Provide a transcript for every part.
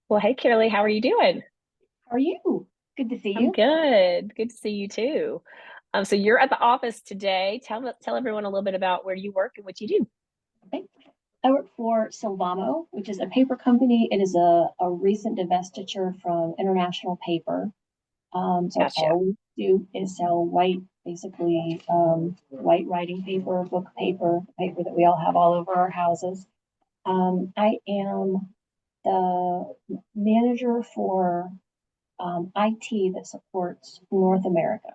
Well, hey, Carolee, how are you doing? How are you? Good to see I'm you. good. Good to see you too. So you're at the office today. Tell everyone a little bit about where you work and what you do. Okay. I work for Silvamo, which is a paper company. It is a recent divestiture from International Paper. So Gotcha. all we do is sell basically white writing paper, book paper, paper that we all have all over our houses. I am the manager for IT that supports North America.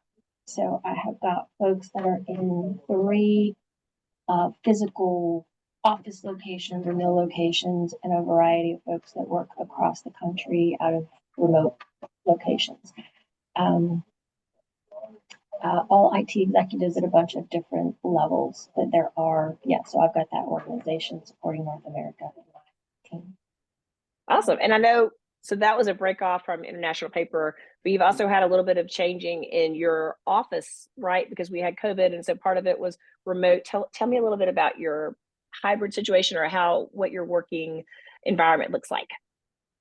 So I have got folks that are in three physical office locations or mill locations, and a variety of folks that work across the country out of remote locations. Um, all IT executives at a bunch of different levels, but there are, yeah, so I've got that organization supporting North America in my team. Awesome. And I know, so that was a break off from International Paper, but you've also had a little bit of changing in your office, right? Because we had COVID, and so part of it was remote. Tell me a little bit about your hybrid situation or what your working environment looks like.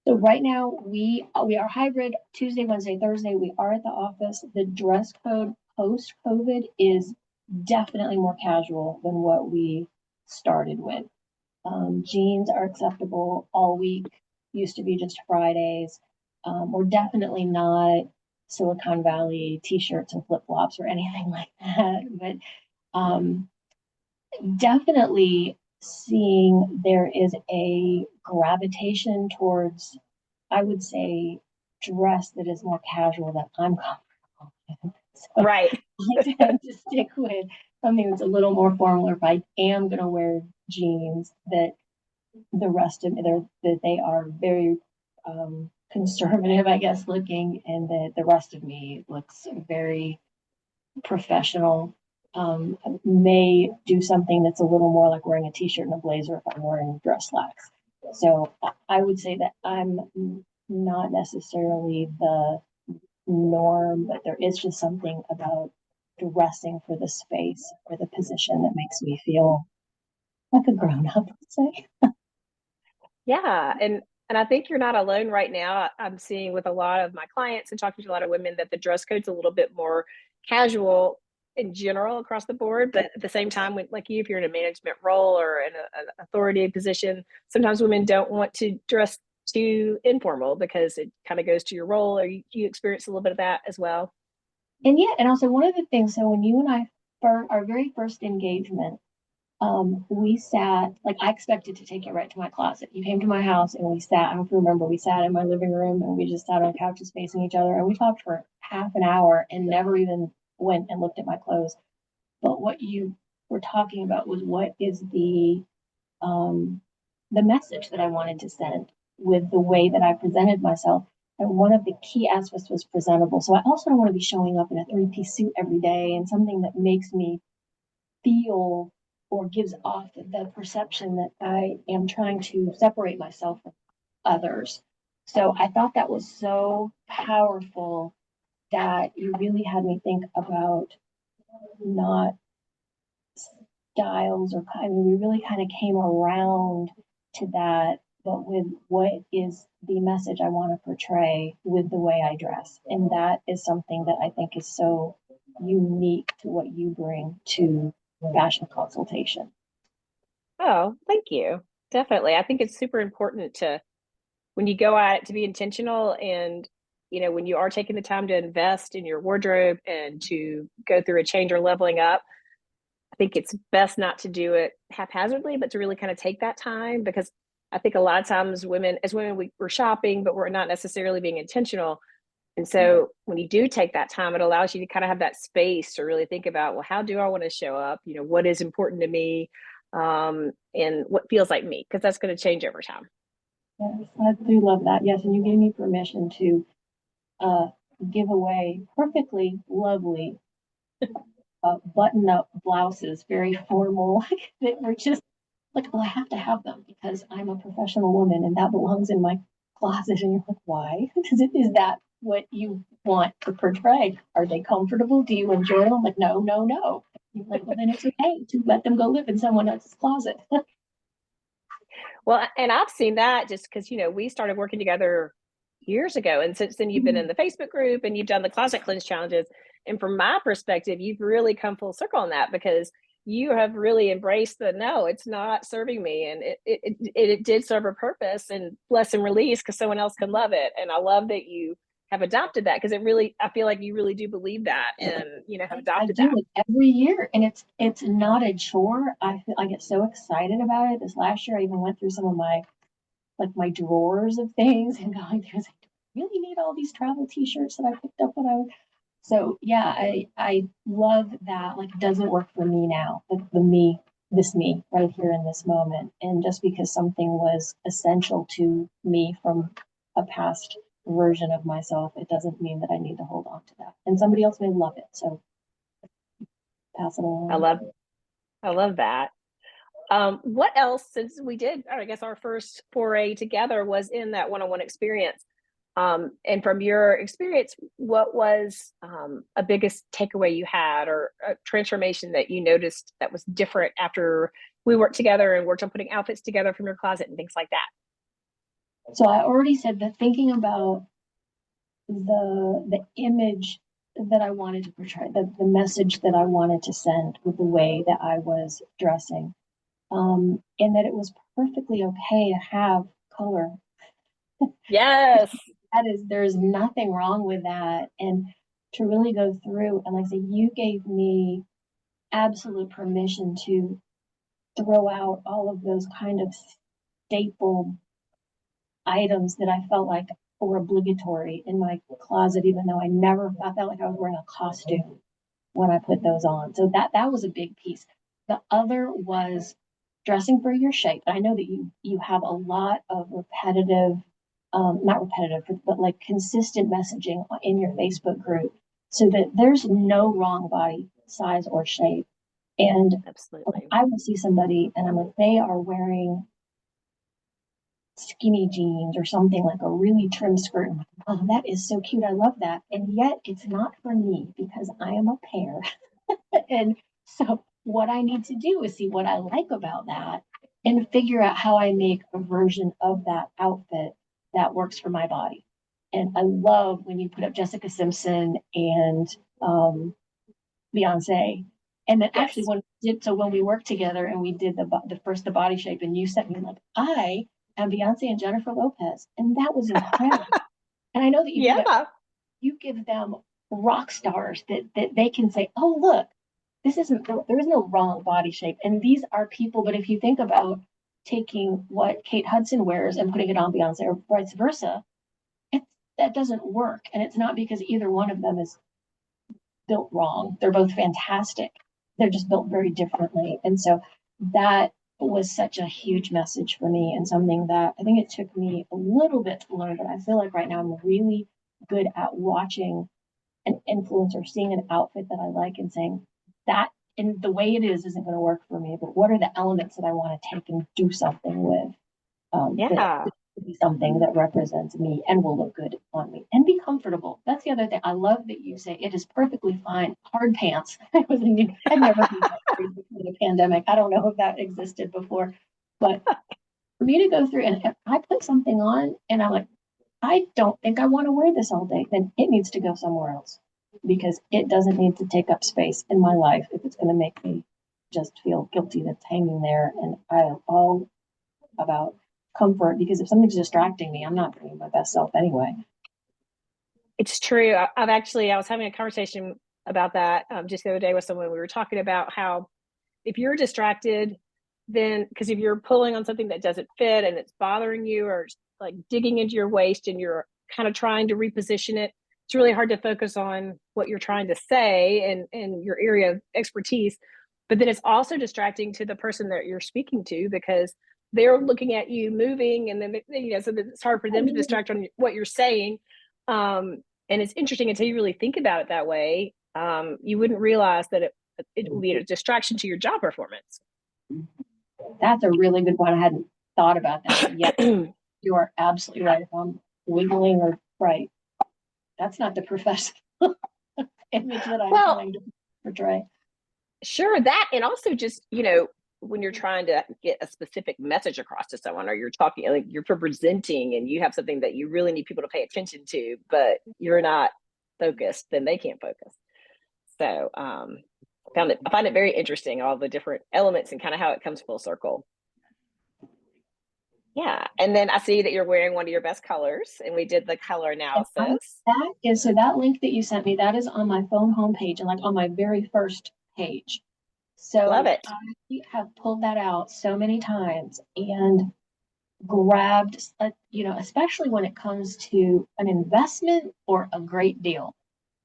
So right now we are hybrid Tuesday, Wednesday, Thursday. We are at the office. The dress code post COVID is definitely more casual than what we started with. Jeans are acceptable all week. Used to be just Fridays. We're definitely not Silicon Valley t-shirts and flip flops or anything like that. But um, definitely seeing there is a gravitation towards, I would say, dress that is more casual that I'm comfortable with. So Right. I tend to stick with something that's a little more formal, or if I am going to wear jeans, that the rest of that they are very conservative, I guess, looking, and that the rest of me looks very professional. May do something that's a little more like wearing a t-shirt and a blazer if I'm wearing dress slacks. So I would say that I'm not necessarily the norm, but there is just something about dressing for the space or the position that makes me feel like a grown up, let's say. Yeah, and I think you're not alone right now. I'm seeing with a lot of my clients and talking to a lot of women that the dress code's a little bit more casual in general across the board. But at the same time, when like you, if you're in a management role or in an authority position, sometimes women don't want to dress too informal because it kind of goes to your role. Or you experience a little bit of that as well. And yeah, and also one of the things, so when you and I, for our very first engagement, we sat, like I expected to take it right to my closet. You came to my house and we sat, I don't remember, we sat in my living room and we just sat on couches facing each other and we talked for half an hour and never even went and looked at my clothes. But what you were talking about was what is um, the message that I wanted to send with the way that I presented myself. And one of the key aspects was presentable. So I also don't want to be showing up in a three-piece suit every day and something that makes me feel or gives off the perception that I am trying to separate myself from others. So I thought that was so powerful that you really had me think about not styles, or I mean, we really kind of came around to that, but with what is the message I want to portray with the way I dress. And that is something that I think is so unique to what you bring to fashion consultation. Oh, thank you. Definitely. I think it's super important to when you go at it to be intentional and when you are taking the time to invest in your wardrobe and to go through a change or leveling up, I think it's best not to do it haphazardly, but to really kind of take that time because I think a lot of times women we're shopping but we're not necessarily being intentional. And so when you do take that time, it allows you to kind of have that space to really think about, well, how do I want to show up, what is important to me, and what feels like me, because that's going to change over time. Yes, I do love that. Yes, and you gave me permission to uh, give away perfectly lovely button-up blouses, very formal, that were just like, oh, I have to have them because I'm a professional woman and that belongs in my closet. And you're like, why? Is that what you want to portray? Are they comfortable? Do you enjoy them? I'm like, no, no, no. You're like, well, then it's okay to let them go live in someone else's closet. Well, and I've seen that just because, we started working together years ago. And since then, you've been in the Facebook group and you've done the closet cleanse challenges. And from my perspective, you've really come full circle on that because you have really embraced the no, it's not serving me. And it did serve a purpose and bless and release because someone else can love it. And I love that you have adopted that because I feel like you really do believe that and, have I adopted do that. it every year, and it's not a chore. I get so excited about it. This last year, I even went through some of my drawers of things and going through, like, do I really need all these travel T-shirts that I picked up when I was. So yeah, I love that. Like, it doesn't work for me now. This me right here in this moment, and just because something was essential to me from a past version of myself, it doesn't mean that I need to hold on to that. And somebody else may love it, so pass it I along. love, I love that. What else, since we did, I guess our first foray together was in that one-on-one experience. And from your experience, what was a biggest takeaway you had or a transformation that you noticed that was different after we worked together and worked on putting outfits together from your closet and things like that? So I already said that thinking about the image that I wanted to portray, the message that I wanted to send with the way that I was dressing, and that it was perfectly okay to have color. Yes. There's nothing wrong with that. And to really go through and, like I say, you gave me absolute permission to throw out all of those kind of staple items that I felt like were obligatory in my closet, even though I felt like I was wearing a costume when I put those on. So that was a big piece. The other was dressing for your shape. I know that you have a lot of repetitive, not repetitive, but like consistent messaging in your Facebook group, so that there's no wrong body size or shape. And Absolutely. I will see somebody and I'm like, they are wearing skinny jeans or something, like a really trim skirt. Like, oh, that is so cute. I love that. And yet it's not for me because I am a pear. And so what I need to do is see what I like about that and figure out how I make a version of that outfit that works for my body. And I love when you put up Jessica Simpson and Beyonce. And then actually Yes. when we worked together and we did the body shape, and you sent me, like, I am Beyonce and Jennifer Lopez, and that was incredible. And I know that Yeah. you give them rock stars that they can say, oh, look, there is no wrong body shape, and these are people. But if you think about taking what Kate Hudson wears and putting it on Beyonce or vice versa, that doesn't work. And it's not because either one of them is built wrong. They're both fantastic. They're just built very differently. And so that was such a huge message for me, and something that I think it took me a little bit to learn. But I feel like right now I'm really good at watching an influencer, seeing an outfit that I like and saying that, and the way it is isn't going to work for me, but what are the elements that I want to take and do something with, Yeah. that be something that represents me and will look good on me and be comfortable. That's the other thing. I love that you say it is perfectly fine. Hard pants. I've never been before the pandemic. I don't know if that existed before, but for me to go through and if I put something on and I'm like, I don't think I want to wear this all day, then it needs to go somewhere else because it doesn't need to take up space in my life if it's going to make me just feel guilty that's hanging there. And I am all about comfort, because if something's distracting me, I'm not bringing my best self anyway. It's true. I was having a conversation about that just the other day with someone. We were talking about how if you're distracted, then because if you're pulling on something that doesn't fit and it's bothering you or like digging into your waist and you're kind of trying to reposition it, it's really hard to focus on what you're trying to say and your area of expertise. But then it's also distracting to the person that you're speaking to because they're looking at you moving, and then so that it's hard for them to distract on what you're saying. And it's interesting until you really think about it that way. You wouldn't realize that it will be a distraction to your job performance. That's a really good one. I hadn't thought about that yet. You are absolutely right. If I'm wiggling or right, that's not the professional image that I'm Well, trying to portray. sure, that, and also just when you're trying to get a specific message across to someone, or you're talking, like you're presenting and you have something that you really need people to pay attention to, but you're not focused, then they can't focus. So I find it very interesting, all the different elements and kind of how it comes full circle. Yeah. And then I see that you're wearing one of your best colors, and we did the color analysis. So that link that you sent me, that is on my phone homepage and like on my very first page. Love So it. I have pulled that out so many times and grabbed, especially when it comes to an investment or a great deal.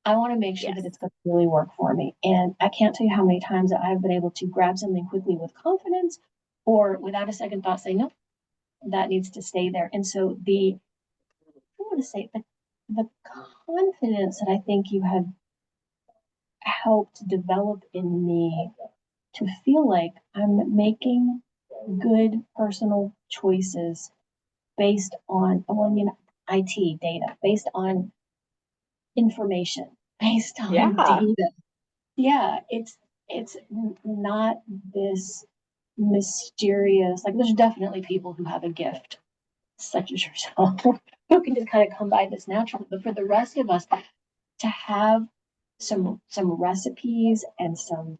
I want to make sure Yes. that it's going to really work for me. And I can't tell you how many times that I've been able to grab something quickly with confidence or without a second thought say, no, that needs to stay there. And so I want to say the confidence that I think you have helped develop in me to feel like I'm making good personal choices based on, IT data, based on information, based on Yeah. data. Yeah, it's not this mysterious, like there's definitely people who have a gift such as yourself who can just kind of come by this naturally. But for the rest of us to have some recipes and some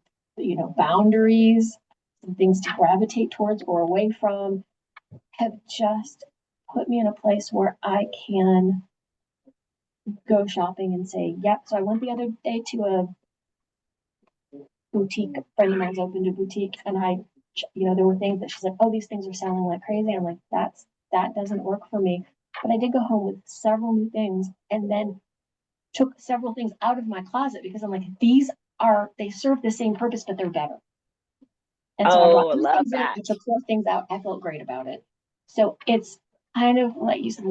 boundaries, some things to gravitate towards or away from, have just put me in a place where I can go shopping and say, yep. So I went the other day to a boutique. A friend of mine's opened a boutique, and there were things that she's like, oh, these things are selling like crazy. I'm like, that doesn't work for me. But I did go home with several new things, and then took several things out of my closet because I'm like, they serve the same purpose, but they're better. And so I brought I two love things in, that. I took four things out. I felt great about it. So it's kind of like you said,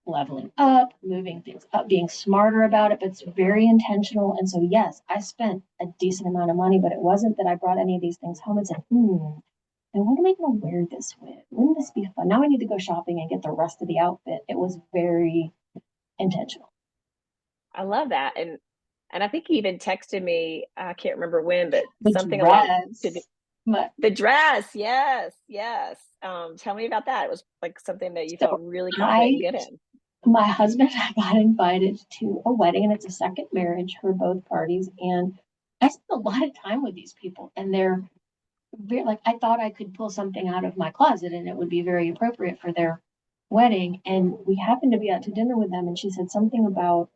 leveling up, moving things up, being smarter about it, but it's very intentional. And so, yes, I spent a decent amount of money, but it wasn't that I brought any of these things home and said, and what am I going to wear this with? Wouldn't this be fun? Now I need to go shopping and get the rest of the outfit. It was very intentional. I love that. And I think he even texted me, I can't remember when, but The something along dress. the dress. Yes, yes. Tell me about that. It was like something that you felt So really confident and good in. my husband and I got invited to a wedding, and it's a second marriage for both parties. And I spent a lot of time with these people, and they're very, like, I thought I could pull something out of my closet and it would be very appropriate for their wedding. And we happened to be out to dinner with them, and she said something about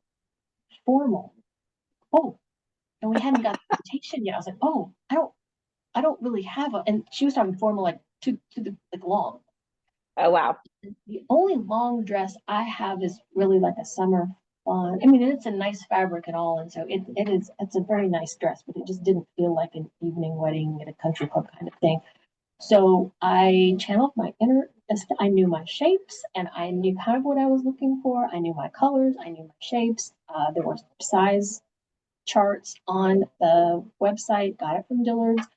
formal. Oh, and we hadn't got the invitation yet. I was like, oh, I don't really have a. And she was talking formal, like to the like long. Oh, wow. The only long dress I have is really like a summer fawn. I mean, it's a nice fabric and all, and so it's a very nice dress, but it just didn't feel like an evening wedding at a country club kind of thing. So I channeled my inner. I knew my shapes, and I knew kind of what I was looking for. I knew my colors. I knew my shapes. There were size charts on the website. Got it from Dillard's.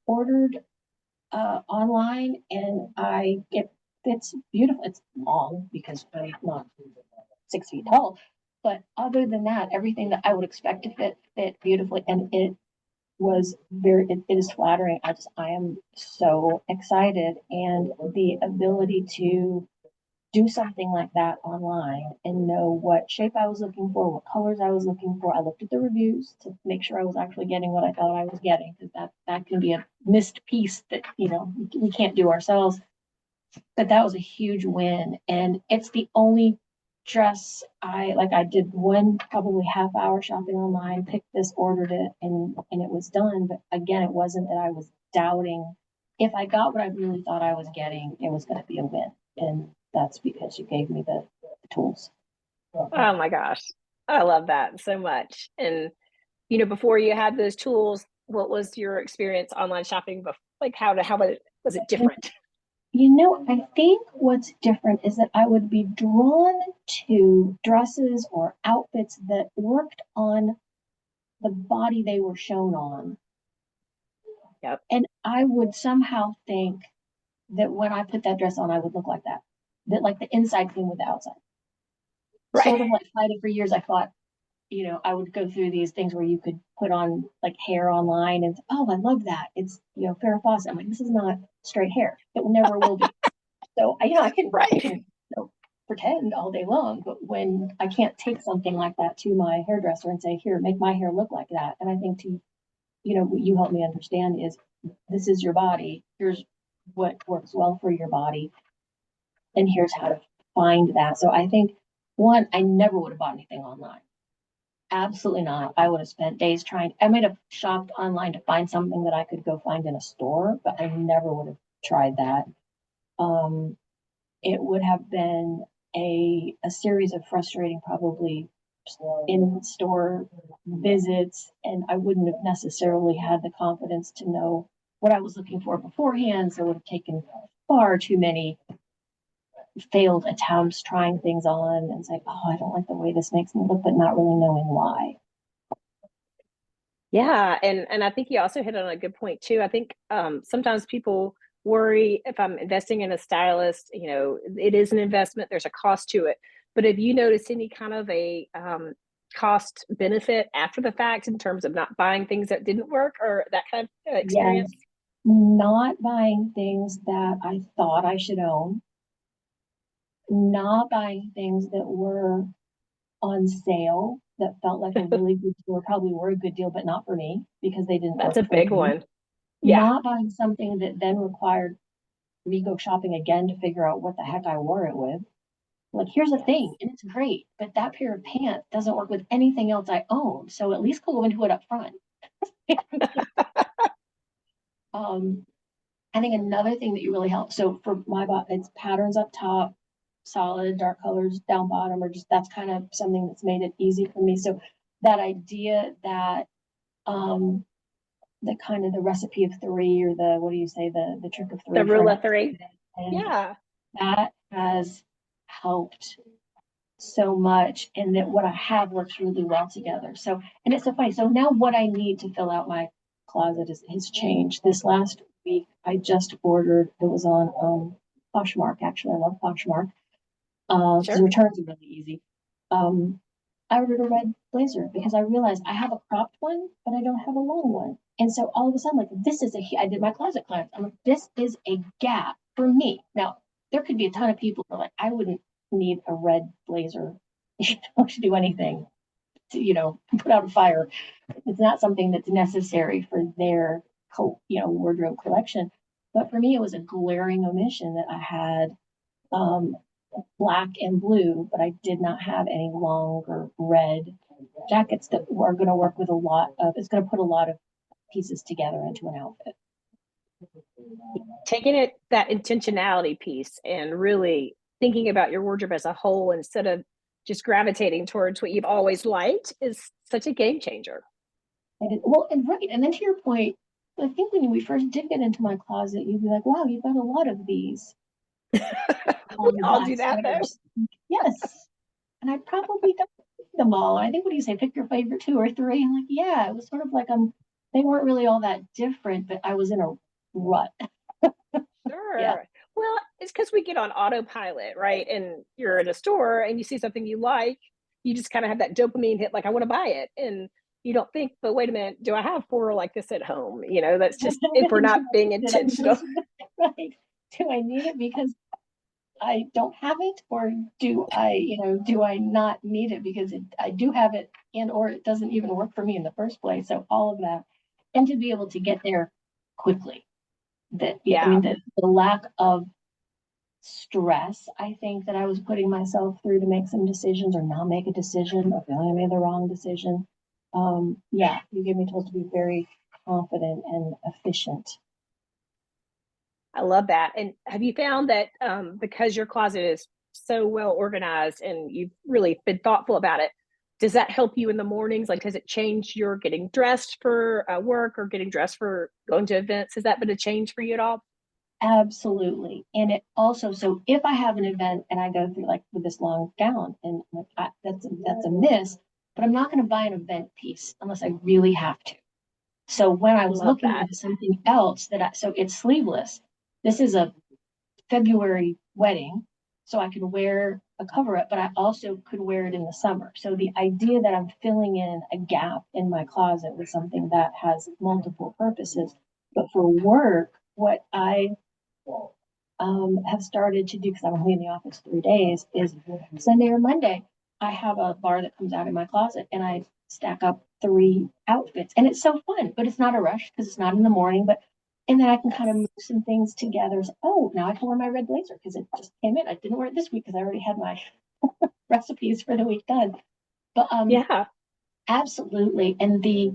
Ordered online, and it fits beautiful. It's long because I'm not 6 feet tall, but other than that, everything that I would expect to fit beautifully, and it was it is flattering. I am so excited, and the ability to do something like that online and know what shape I was looking for, what colors I was looking for. I looked at the reviews to make sure I was actually getting what I thought I was getting, because that can be a missed piece that we can't do ourselves. But that was a huge win, and it's the only dress I did one probably half hour shopping online, picked this, ordered it, and it was done. But again, it wasn't that I was doubting. If I got what I really thought I was getting, it was going to be a win, and that's because you gave me the tools. Oh my gosh. I love that so much. And before you had those tools, what was your experience online shopping? Like how was it different? I think what's different is that I would be drawn to dresses or outfits that worked on the body they were shown on. Yep. And I would somehow think that when I put that dress on, I would look like that. That like the inside came with the outside. Right. Sort of like fighting for years. I thought I would go through these things where you could put on like hair online and, oh, I love that. It's, Farrah Fawcett. I'm like, this is not straight hair. It never will be. So I can pretend all day long, but when I can't take something like that to my hairdresser and say, here, make my hair look like that. And I think what you help me understand is this is your body. Here's what works well for your body. And here's how to find that. So I think one, I never would have bought anything online. Absolutely not. I would have spent days I might have shopped online to find something that I could go find in a store, but I never would have tried that. It would have been a series of frustrating, probably in-store visits, and I wouldn't have necessarily had the confidence to know what I was looking for beforehand. So it would have taken far too many failed attempts trying things on and say, oh, I don't like the way this makes me look, but not really knowing why. Yeah, and I think you also hit on a good point too. I think sometimes people worry if I'm investing in a stylist, it is an investment, there's a cost to it. But if you notice any kind of a cost benefit after the fact in terms of not buying things that didn't work or that kind of experience? Yes, not buying things that I thought I should own, not buying things that were on sale that felt like a really good deal, or probably were a good deal, but not for me because they didn't That's work a for big me. one. Yeah. Not buying something that then required me go shopping again to figure out what the heck I wore it with. Like, here's a Yes. thing, and it's great, but that pair of pants doesn't work with anything else I own. So at least go into it up front. um, I think another thing that you really help. So for my body, it's patterns up top, solid dark colors down bottom, or just that's kind of something that's made it easy for me. So that idea that um the kind of the recipe of three, or the, what do you say, the trick of The three for rule an of three. outfit, and Yeah. that has helped so much, and that what I have works really well together. So, and it's so funny. So now what I need to fill out my closet has changed. This last week, I just ordered, it was on Poshmark. Actually, I love Poshmark because Sure. returns are really easy. Um, I ordered a red blazer because I realized I have a cropped one, but I don't have a long one. And so all of a sudden, like, I did my closet cleanse. I'm like, this is a gap for me. Now, there could be a ton of people who are like, I wouldn't need a red blazer to do anything to, put out a fire. It's not something that's necessary for their, wardrobe collection. But for me, it was a glaring omission that I had um, black and blue, but I did not have any longer red jackets that are going to work with it's going to put a lot of pieces together into an outfit. Taking it, that intentionality piece, and really thinking about your wardrobe as a whole instead of just gravitating towards what you've always liked is such a game changer. Well, and right. And then to your point, I think when we first did get into my closet, you'd be like, wow, you've got a lot of these We on the all do black that though. sweaters. Yes. And I probably don't like them all. I think, what do you say, pick your favorite two or three? I'm like, yeah, it was sort of like they weren't really all that different, but I was in a rut. Yeah. Sure. Well, it's because we get on autopilot, right? And you're in a store and you see something you like, you just kind of have that dopamine hit, like, I want to buy it. And you don't think, but wait a minute, do I have four like this at home? That's just if we're not being intentional. Right. Do I need it because I don't have it, or do I not need it because I do have it, and or it doesn't even work for me in the first place? So all of that, and to be able to get there quickly. I Yeah. mean, the lack of stress, I think, that I was putting myself through to make some decisions or not make a decision, or feeling I made the wrong decision. Yeah, you gave me tools to be very confident and efficient. I love that. And have you found that because your closet is so well organized and you've really been thoughtful about it, does that help you in the mornings? Like, does it change your getting dressed for work or getting dressed for going to events? Has that been a change for you at all? Absolutely. And it also, so if I have an event and I go through like with this long gown, and like that's a miss, but I'm not going to buy an event piece unless I really have to. So when I was Love looking that. at something else so it's sleeveless. This is a February wedding, so I can wear a cover up, but I also could wear it in the summer. So the idea that I'm filling in a gap in my closet with something that has multiple purposes. But for work, what I have started to do, because I'm only in the office 3 days, is Sunday or Monday, I have a bar that comes out in my closet and I stack up 3 outfits. And it's so fun, but it's not a rush because it's not in the morning. But and then I can kind of move some things together. So, oh, now I can wear my red blazer because it just came in. I didn't wear it this week because I already had my recipes for the week done. But Yeah. absolutely. And the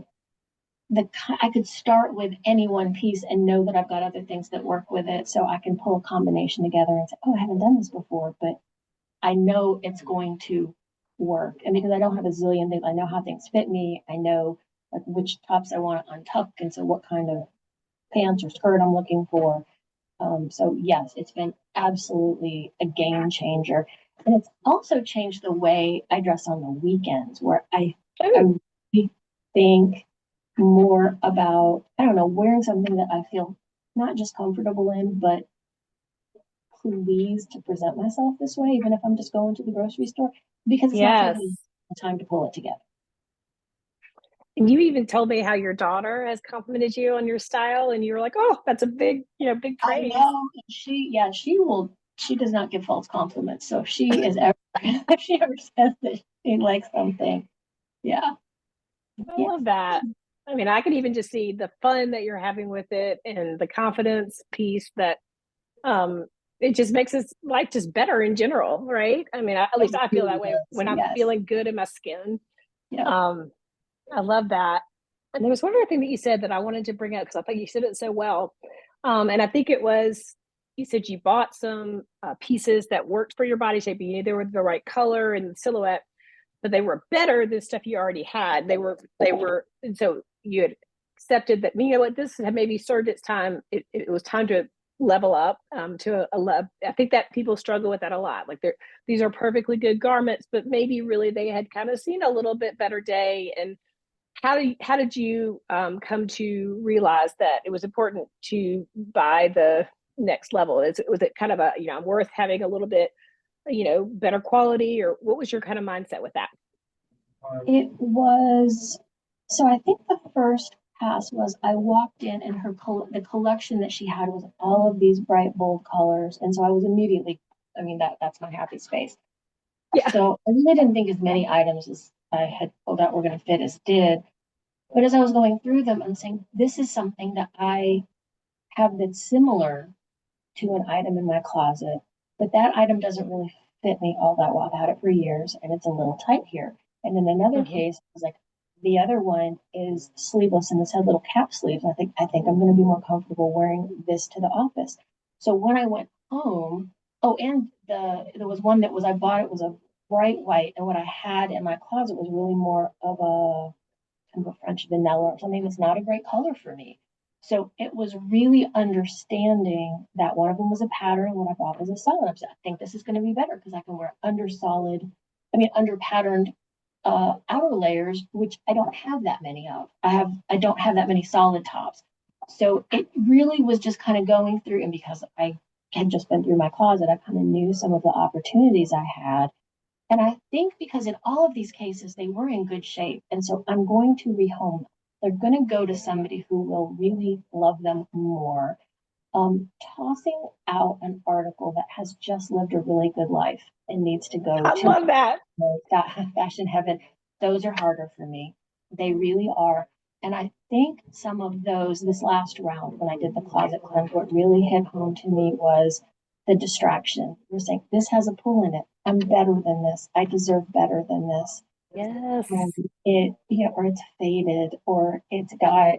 I could start with any one piece and know that I've got other things that work with it, so I can pull a combination together and say, oh, I haven't done this before, but I know it's going to work. And because I don't have a zillion things, I know how things fit me. I know like which tops I want to untuck, and so what kind of pants or skirt I'm looking for. So yes, it's been absolutely a game changer. And it's also changed the way I dress on the weekends, where I Ooh, really think more about, I don't know, wearing something that I feel not just comfortable in, but pleased to present myself this way, even if I'm just going to the grocery store, because it's not yes. taking me time to pull it together. And you even told me how your daughter has complimented you on your style, and you were like, "Oh, that's a big, big I praise." know she does not give false compliments. So if she is ever, if she ever says that she likes something, yeah, I yeah, love that. I mean, I can even just see the fun that you're having with it and the confidence piece that um it just makes us life just better in general, right? I mean, at it least I feel really that way does. when I'm Yes, feeling good in my skin. yeah. Um, I love that. And there was one other thing that you said that I wanted to bring up because I thought you said it so well. And I think it was you said you bought some pieces that worked for your body shape. You knew they were the right color and silhouette, but they were better than stuff you already had. They were, and so you had accepted that, you know what, this had maybe served its time. It was time to level up to a level. I think that people struggle with that a lot. Like these are perfectly good garments, but maybe really they had kind of seen a little bit better day. And how did you come to realize that it was important to buy the next level? Was it kind of a, I'm worth having a little bit, better quality, or what was your kind of mindset with that? It was, so I think the first pass was I walked in and the collection that she had was all of these bright, bold colors. And so I was immediately, I mean, that's my happy space. Yeah. So I really didn't think as many items as I had pulled out were going to fit as did. But as I was going through them, I'm saying, this is something that I have that's similar to an item in my closet, but that item doesn't really fit me all that well. I've had it for years and it's a little tight here. And in another Mm-hmm. case, I was like, the other one is sleeveless and this had little cap sleeves. I think I'm going to be more comfortable wearing this to the office. So when I went home, oh, and there was one that was I bought it was a bright white, and what I had in my closet was really more of a kind of a French vanilla or something that's not a great color for me. So it was really understanding that one of them was a pattern, what I bought was a solid. I think this is going to be better because I can wear under patterned outer layers, which I don't have that many of. I don't have that many solid tops. So it really was just kind of going through, and because I had just been through my closet, I kind of knew some of the opportunities I had. And I think because in all of these cases, they were in good shape. And so I'm going to rehome them. They're going to go to somebody who will really love them more. Tossing out an article that has just lived a really good life and needs to go I to love that. fashion heaven, those are harder for me. They really are. And I think some of those, this last round, when I did the closet cleanse, what really hit home to me was the distraction. You're saying, this has a pull in it. I'm better than this. I deserve better than this. Yes. Or it's faded, or it's got,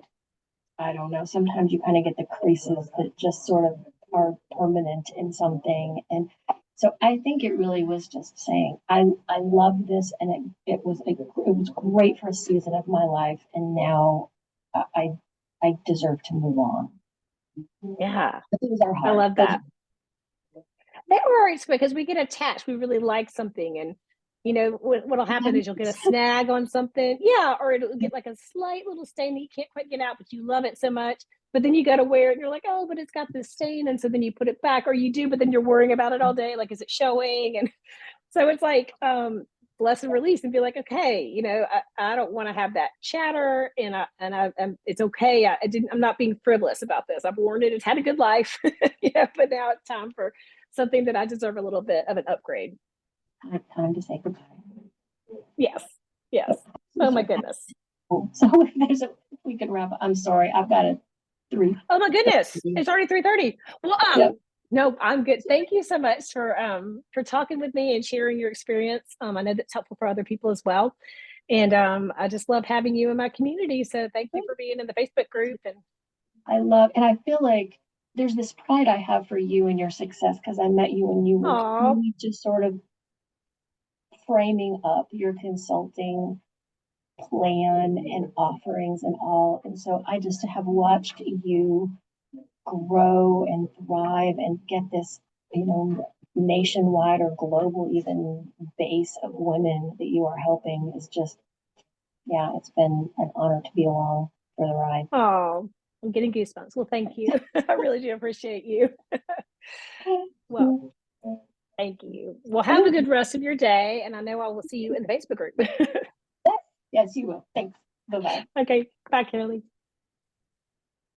I don't know, sometimes you kind of get the creases that just sort of are permanent in something. And so I think it really was just saying, I love this, and it was great for a season of my life, and now I deserve to move on. Yeah. But those are I hard. love that. That works because we get attached. We really like something. And, what'll happen is you'll get a snag on something. Yeah. Or it'll get like a slight little stain that you can't quite get out, but you love it so much. But then you got to wear it and you're like, oh, but it's got this stain. And so then you put it back, or you do, but then you're worrying about it all day. Like, is it showing? And So it's like, bless and release and be like, okay, I don't want to have that chatter, and it's okay. I'm not being frivolous about this. I've worn it. It's had a good life, but now it's time for something that I deserve a little bit of an upgrade. Time to say goodbye. Yes. Yes. Oh my goodness. So we can wrap up. I'm sorry. I've got a 3. Oh my goodness. It's already 3:30. Well, Yep. no, I'm good. Thank you so much for talking with me and sharing your experience. I know that's helpful for other people as well. And I just love having you in my community. So thank you for being in the Facebook group. And and I feel like there's this pride I have for you and your success because I met you when you were really just sort of framing up your consulting plan and offerings and all. And so I just have watched you grow and thrive and get this, nationwide or global even base of women that you are helping is just, yeah, it's been an honor to be along for the ride. oh, I'm getting goosebumps. Well, thank you. I really do appreciate you. Well, thank you. Well, have a good rest of your day. And I know I will see you in the Facebook group. Yes, you will. Thanks. Bye-bye. Okay. Bye, Carolee.